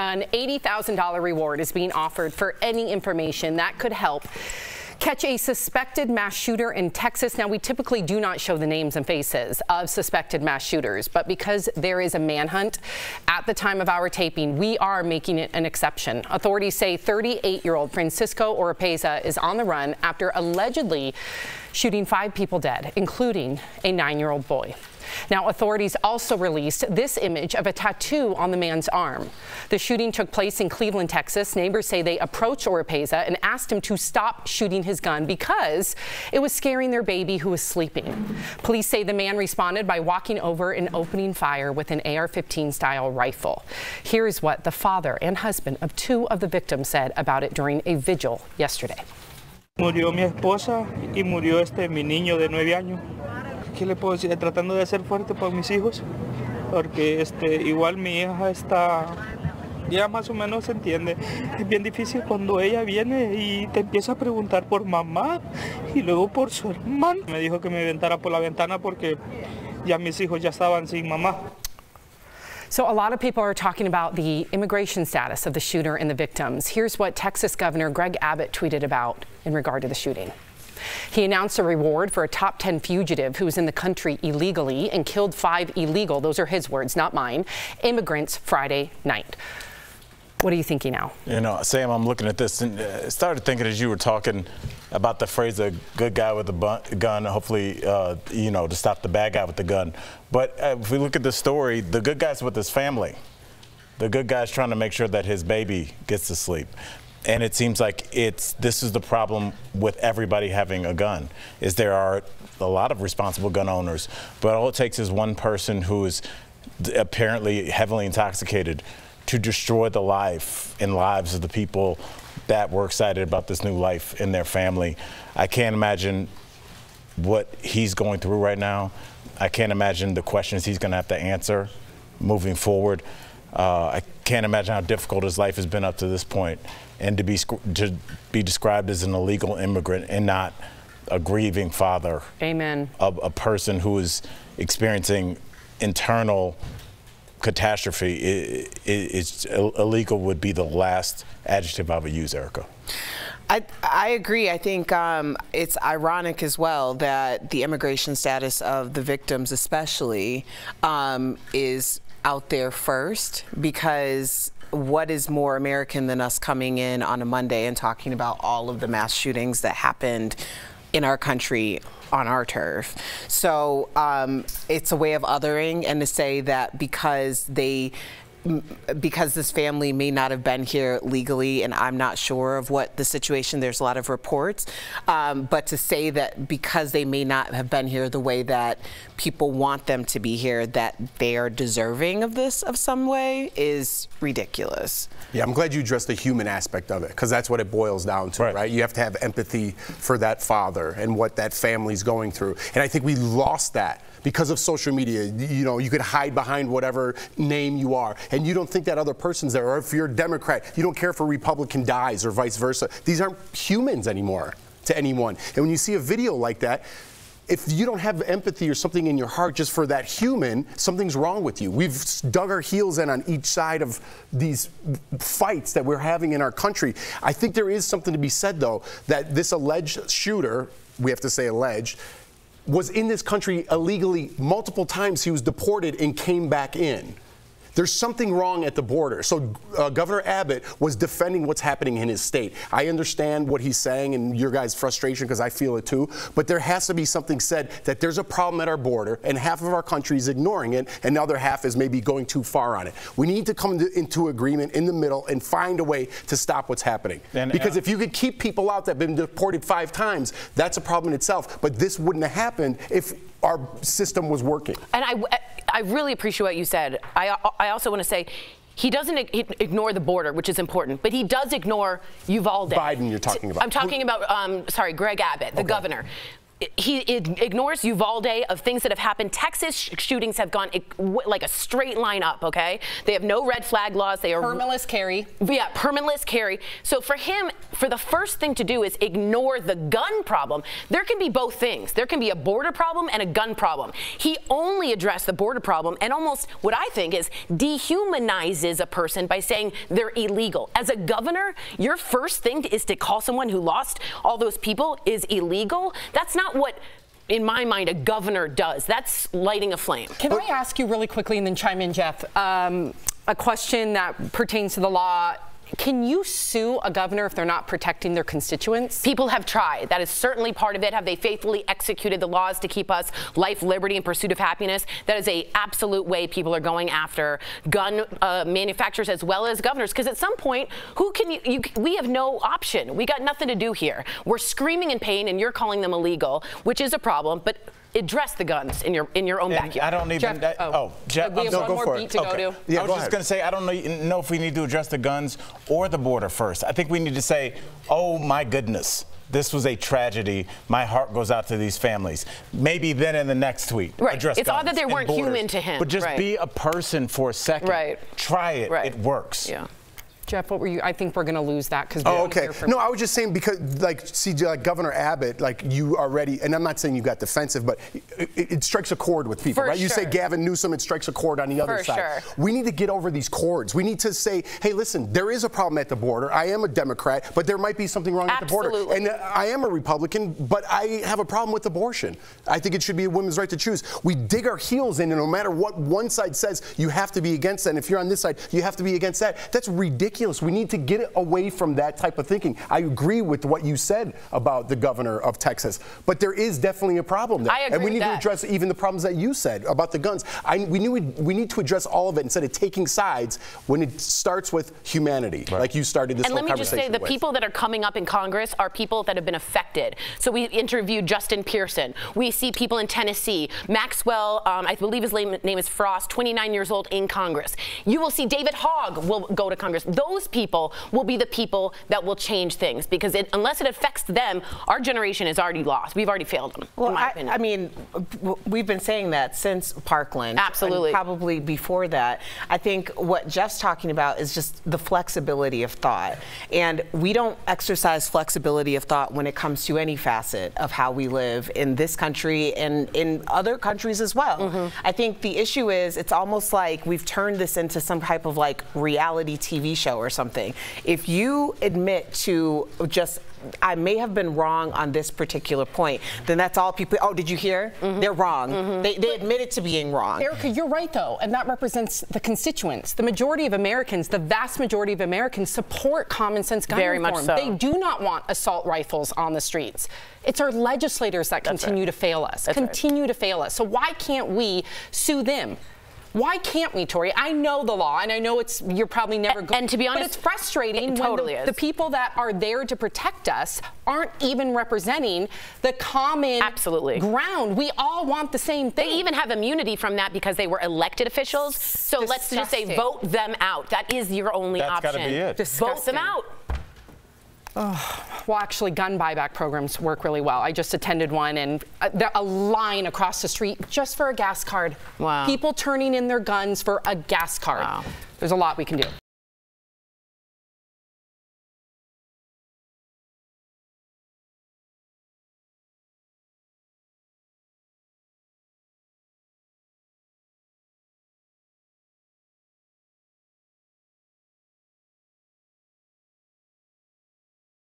An $80,000 reward is being offered for any information that could help catch a suspected mass shooter in Texas. Now, we typically do not show the names and faces of suspected mass shooters, but because there is a manhunt at the time of our taping, we are making it an exception. Authorities say 38-year-old Francisco Oropeza is on the run after allegedly shooting 5 people dead, including a 9-year-old boy. Now, authorities also released this image of a tattoo on the man's arm. The shooting took place in Cleveland, Texas. Neighbors say they approached Oropeza and asked him to stop shooting his gun because it was scaring their baby who was sleeping. Police say the man responded by walking over and opening fire with an AR-15 style rifle. Here's what the father and husband of 2 of the victims said about it during a vigil yesterday. Murió mi esposa y murió mi niño de 9 años. ¿Qué le puedo decir? Tratando de ser fuerte por mis hijos, porque igual mi hija está, ya más o menos se entiende. Es bien difícil cuando ella viene y te empieza a preguntar por mamá y luego por su hermano. Me dijo que me aventara por la ventana porque ya mis hijos ya estaban sin mamá. So a lot of people are talking about the immigration status of the shooter and the victims. Here's what Texas Governor Greg Abbott tweeted about in regard to the shooting. He announced a reward for a top 10 fugitive who was in the country illegally and killed 5 illegal, those are his words, not mine, immigrants Friday night. What are you thinking now? You know, Sam, I'm looking at this and started thinking as you were talking about the phrase, a good guy with a gun, hopefully, you know, to stop the bad guy with the gun. But if we look at the story, the good guy's with his family. The good guy's trying to make sure that his baby gets to sleep. And it seems like this is the problem with everybody having a gun, is there are a lot of responsible gun owners, but all it takes is one person who is apparently heavily intoxicated to destroy the life and lives of the people that were excited about this new life in their family. I can't imagine what he's going through right now. I can't imagine the questions he's going to have to answer moving forward. I can't imagine how difficult his life has been up to this point. And to be described as an illegal immigrant and not a grieving father. Amen. Of a person who is experiencing internal catastrophe. It's illegal would be the last adjective I would use, Erica. I agree. I think it's ironic as well that the immigration status of the victims especially is out there first, because what is more American than us coming in on a Monday and talking about all of the mass shootings that happened in our country on our turf? So it's a way of othering, and to say that because this family may not have been here legally, and I'm not sure of what the situation, there's a lot of reports, but to say that because they may not have been here the way that people want them to be here, that they are deserving of this of some way is ridiculous. Yeah, I'm glad you addressed the human aspect of it, because that's what it boils down to, right? You have to have empathy for that father and what that family's going through. And I think we lost that because of social media. You know, you could hide behind whatever name you are, and you don't think that other person's there. Or if you're a Democrat, you don't care if a Republican dies or vice versa. These aren't humans anymore to anyone. And when you see a video like that, if you don't have empathy or something in your heart just for that human, something's wrong with you. We've dug our heels in on each side of these fights that we're having in our country. I think there is something to be said, though, that this alleged shooter, we have to say alleged, was in this country illegally multiple times. He was deported and came back in. There's something wrong at the border. So Governor Abbott was defending what's happening in his state. I understand what he's saying and your guys' frustration, because I feel it too, but there has to be something said that there's a problem at our border and half of our country is ignoring it and the other half is maybe going too far on it. We need to come into agreement in the middle and find a way to stop what's happening. Because if you could keep people out that have been deported 5 times, that's a problem in itself. But this wouldn't have happened if our system was working. And I really appreciate what you said. I also want to say, he doesn't ignore the border, which is important, but he does ignore Uvalde. Biden, you're talking about. I'm talking about, sorry, Greg Abbott, the governor. he ignores Uvalde of things that have happened. Texas shootings have gone like a straight line up, okay? They have no red flag laws. They are permitless carry. Yeah, permitless carry. So for him, for the first thing to do is ignore the gun problem. There can be both things. There can be a border problem and a gun problem. He only addressed the border problem and almost what I think is dehumanizes a person by saying they're illegal. As a governor, your first thing is to call someone who lost all those people is illegal. That's not what, in my mind, a governor does. That's lighting a flame. Can I ask you really quickly and then chime in, Jeff, a question that pertains to the law? Can you sue a governor if they're not protecting their constituents? People have tried. That is certainly part of it. Have they faithfully executed the laws to keep us life, liberty, and pursuit of happiness? That is an absolute way people are going after gun manufacturers as well as governors. Because at some point, who can we have no option. We got nothing to do here. We're screaming in pain, and you're calling them illegal, which is a problem. But address the guns in your own backyard. I don't even. Jeff, Jeff, we have one more beat to go to. Yeah, I was just going to say, I don't know if we need to address the guns or the border first. I think we need to say, oh my goodness, this was a tragedy. My heart goes out to these families. Maybe then in the next tweet, address it's guns odd that they weren't borders, human to him. but just be a person for a second. Try it. It works. Yeah. Jeff, what were you? I think we're going to lose that because. Oh, okay. No, I was just saying because, like, see, like Governor Abbott, like you already, and I'm not saying you got defensive, but it strikes a chord with people, right? You say Gavin Newsom, it strikes a chord on the other side. We need to get over these chords. We need to say, hey, listen, there is a problem at the border. I am a Democrat, but there might be something wrong at the border. And I am a Republican, but I have a problem with abortion. I think it should be a woman's right to choose. We dig our heels in, and no matter what one side says, you have to be against that. And if you're on this side, you have to be against that. That's ridiculous. We need to get away from that type of thinking. I agree with what you said about the governor of Texas, but there is definitely a problem there. I agree and we need to address even the problems that you said about the guns. We need to address all of it instead of taking sides when it starts with humanity, like you started this whole conversation with. And let me just say, the people that are coming up in Congress are people that have been affected. So we interviewed Justin Pearson. We see people in Tennessee. Maxwell, I believe his name is Frost, 29 years old, in Congress. You will see David Hogg will go to Congress. Those people will be the people that will change things because unless it affects them, our generation is already lost. We've already failed them, in my opinion. I mean, we've been saying that since Parkland. Absolutely. And probably before that. I think what Jeff's talking about is just the flexibility of thought. And we don't exercise flexibility of thought when it comes to any facet of how we live in this country and in other countries as well. I think the issue is it's almost like we've turned this into some type of like reality TV show or something. If you admit to just, I may have been wrong on this particular point, then that's all people, oh, did you hear? They're wrong. They admitted to being wrong. Erica, you're right, though, and that represents the constituents. The majority of Americans, the vast majority of Americans, support common sense gun reform. Very much so. They do not want assault rifles on the streets. It's our legislators that continue to fail us, to fail us. So why can't we sue them? Why can't we, Tori? I know the law, and I know you're probably never going. And to be honest, but it's frustrating when the people that are there to protect us aren't even representing the common ground. We all want the same thing. They even have immunity from that because they were elected officials. So let's just say vote them out. That is your only option. That's got to be it. Vote them out. Well, actually, gun buyback programs work really well. I just attended one, and a line across the street just for a gas card. Wow. People turning in their guns for a gas card. Wow. There's a lot we can do.